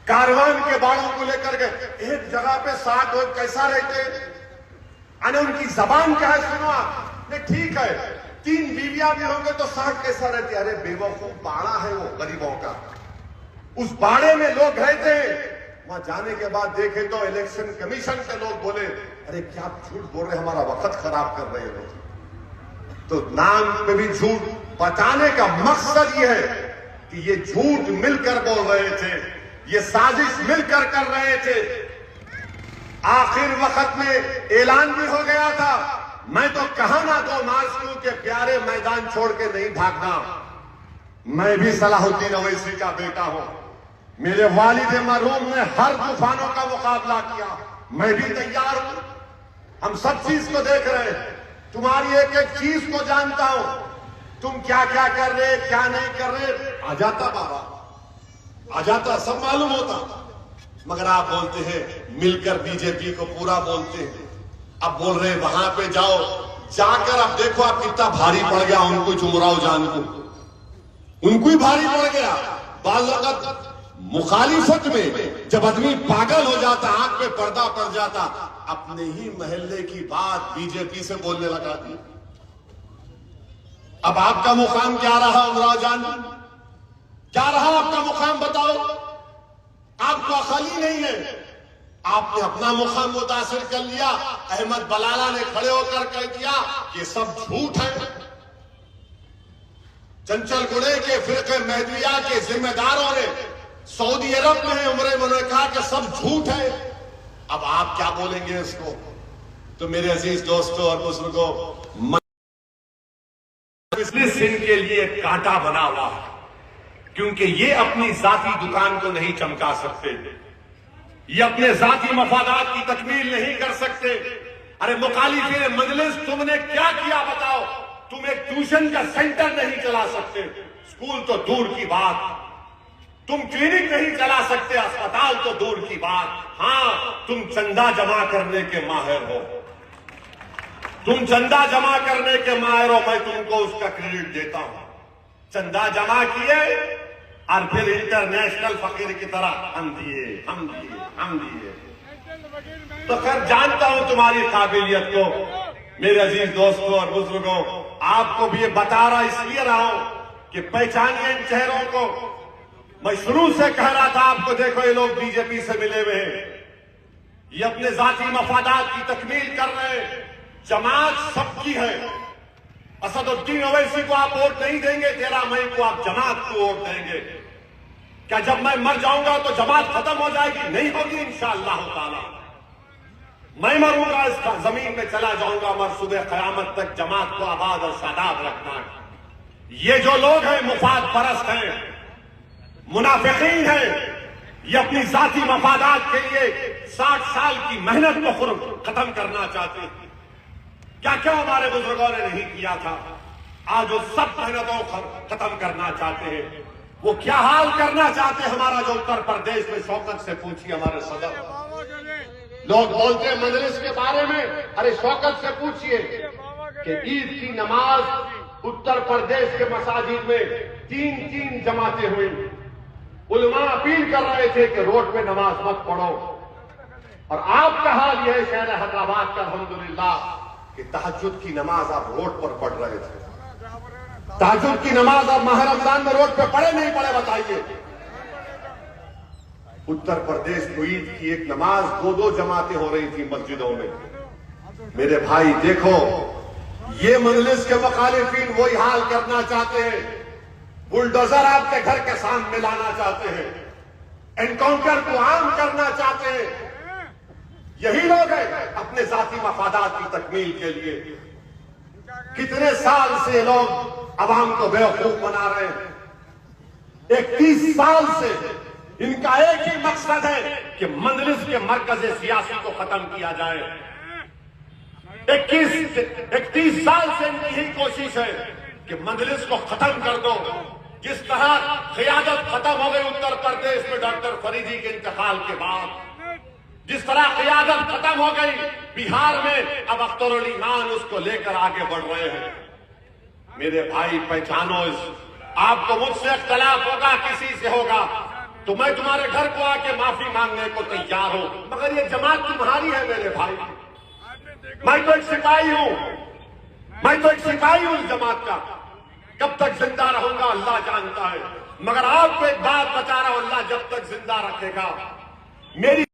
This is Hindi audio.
कारवान के बाड़ों को लेकर गए, एक जगह पे 7 लोग कैसा रहते, अने उनकी जबान क्या है सुनो आप। नहीं ठीक है, 3 बीवियां भी होंगे तो 60 कैसा रहती। अरे बेवकूफ, बाड़ा है वो गरीबों का। उस बाड़े में लोग गए थे, वहां जाने के बाद देखे तो इलेक्शन कमीशन के लोग बोले, अरे क्या आप झूठ बोल रहे, हमारा वक्त खराब कर रहे हैं लोग। तो नाम पे भी झूठ बताने का मकसद यह है कि ये झूठ मिलकर बोल रहे थे, ये साजिश मिलकर कर रहे थे। आखिर वक्त में ऐलान भी हो गया था, मैं तो कहा ना 2 मार्च को के प्यारे मैदान छोड़ के नहीं भागना। मैं भी सलाहुद्दीन अवैसी का बेटा हूं, मेरे वालिद मरहूम ने हर तूफानों का मुकाबला किया, मैं भी तैयार हूं। हम सब चीज को देख रहे हैं, तुम्हारी एक एक चीज को जानता हूं, तुम क्या क्या कर रहे क्या नहीं कर रहे। आ जाता बाबा, आ जाता, सब मालूम होता, मगर आप बोलते हैं मिलकर बीजेपी को पूरा बोलते हैं। अब बोल रहे हैं वहां पे जाओ, जाकर अब देखो आप कितना भारी पड़ गया उनको, चुमराव जान को, उनको ही भारी पड़ गया। बाल वक्त मुखालिफत में जब आदमी पागल हो जाता, आंख पे पर्दा पड़ जाता, अपने ही महल्ले की बात बीजेपी से बोलने लगा दी। अब आपका मुकाम क्या रहा उमराव जान, क्या रहा आपका मुकाम बताओ। आपको अकल ही नहीं है, आपने अपना मुकाम मुतासिर कर लिया। अहमद बलाला ने खड़े होकर कह दिया कि सब झूठ है। चंचल गुड़े के फिरके महदविया के जिम्मेदारों ने सऊदी अरब में उन्होंने कहा कि सब झूठ है। अब आप क्या बोलेंगे इसको। तो मेरे अजीज दोस्तों और बुजुर्गों, बिजनेस इनके लिए कांटा बना हुआ है, क्योंकि ये अपनी जाती दुकान को नहीं चमका सकते, ये अपने जाती मफादात की तकमील नहीं कर सकते। अरे मुखालिफिन मजलिस, तुमने क्या किया बताओ। तुम एक ट्यूशन का सेंटर नहीं चला सकते, स्कूल तो दूर की बात, तुम क्लिनिक नहीं चला सकते, अस्पताल तो दूर की बात। हां, तुम चंदा जमा करने के माहिर हो, तुम चंदा जमा करने के माहिर हो, मैं तुमको उसका क्रेडिट देता हूं। चंदा जमा किए और फिर इंटरनेशनल फकीर की तरह हम दिए, हम दिए, हम दिए। तो खैर जानता हूं तुम्हारी काबिलियत को। मेरे अजीज दोस्तों और बुजुर्गों, आपको भी ये बता रहा इसलिए रहा हूं कि पहचानिए इन चेहरों को। मैं शुरू से कह रहा था आपको, देखो ये लोग बीजेपी से मिले हुए हैं, ये अपने जाती मफादात की तकमील कर रहे हैं। जमात सबकी है। असदुद्दीन ओवैसी को आप वोट नहीं देंगे, 13 मई को आप जमात को वोट देंगे। क्या जब मैं मर जाऊंगा तो जमात खत्म हो जाएगी? नहीं होगी इंशाअल्लाह ताला। मैं मरूंगा, इस जमीन में चला जाऊंगा, मगर सुबह कयामत तक जमात को आबाद और शादाब रखना है। ये जो लोग हैं मुफाद परस्त हैं, मुनाफिकीन हैं, ये अपनी जाती मफादात के लिए 60 साल की मेहनत को खत्म करना चाहते हैं। क्या क्या हमारे बुजुर्गों ने नहीं किया था, आज वो सब मेहनतों को खत्म करना चाहते हैं। वो क्या हाल करना चाहते हैं हमारा, जो उत्तर प्रदेश में शौकत से पूछिए हमारे सदर। लोग बोलते हैं मजलिस के बारे में, अरे शौकत से पूछिए कि ईद की नमाज उत्तर प्रदेश के मसाजिद में 3-3 जमातें हुई। उलमा अपील कर रहे थे कि रोड पे नमाज मत पढ़ो, और आपका हाल यह है शहर हैदराबाद का अल्हम्दुलिल्लाह कि तहज्जुद की नमाज आप रोड पर पढ़ रहे थे। तहज्जुद की नमाज आप माह रमजान में रोड पे पढ़े नहीं पढ़े बताइए। उत्तर प्रदेश को ईद की एक नमाज 2-2 जमातें हो रही थी मस्जिदों में। मेरे भाई देखो, ये मजलिस के मुखालिफिन वही हाल करना चाहते हैं। बुलडोजर आपके घर के सामने लाना चाहते हैं, एनकाउंटर को आम करना चाहते हैं। यही लोग हैं अपने जाती मफादात की तकमील के लिए। कितने साल से लोग अवाम को बेवकूफ बना रहे हैं। 31 साल से इनका एक ही मकसद है कि मजलिस के मरकज सियासी को खत्म किया जाए। 31 साल से इनकी ही कोशिश है कि मजलिस को खत्म कर दो। जिस तरह क़ियादत खत्म हो गई उत्तर प्रदेश में डॉक्टर फरीदी के इंतकाल के बाद, जिस तरह क़ियादत खत्म हो गई बिहार में, अब अख्तर अली खान उसको लेकर आगे बढ़ रहे हैं। मेरे भाई पहचानो, आपको मुझसे इख्तलाफ होगा, किसी से होगा, तो मैं तुम्हारे घर को आके माफी मांगने को तैयार हूं, मगर ये जमात तुम्हारी है मेरे भाई। मैं तो एक सिपाही हूं, मैं तो एक सिपाही हूं इस जमात का। कब तक जिंदा रहूंगा अल्लाह जानता है, मगर आपको एक बात बता रहा हूं, अल्लाह जब तक जिंदा रखेगा मेरी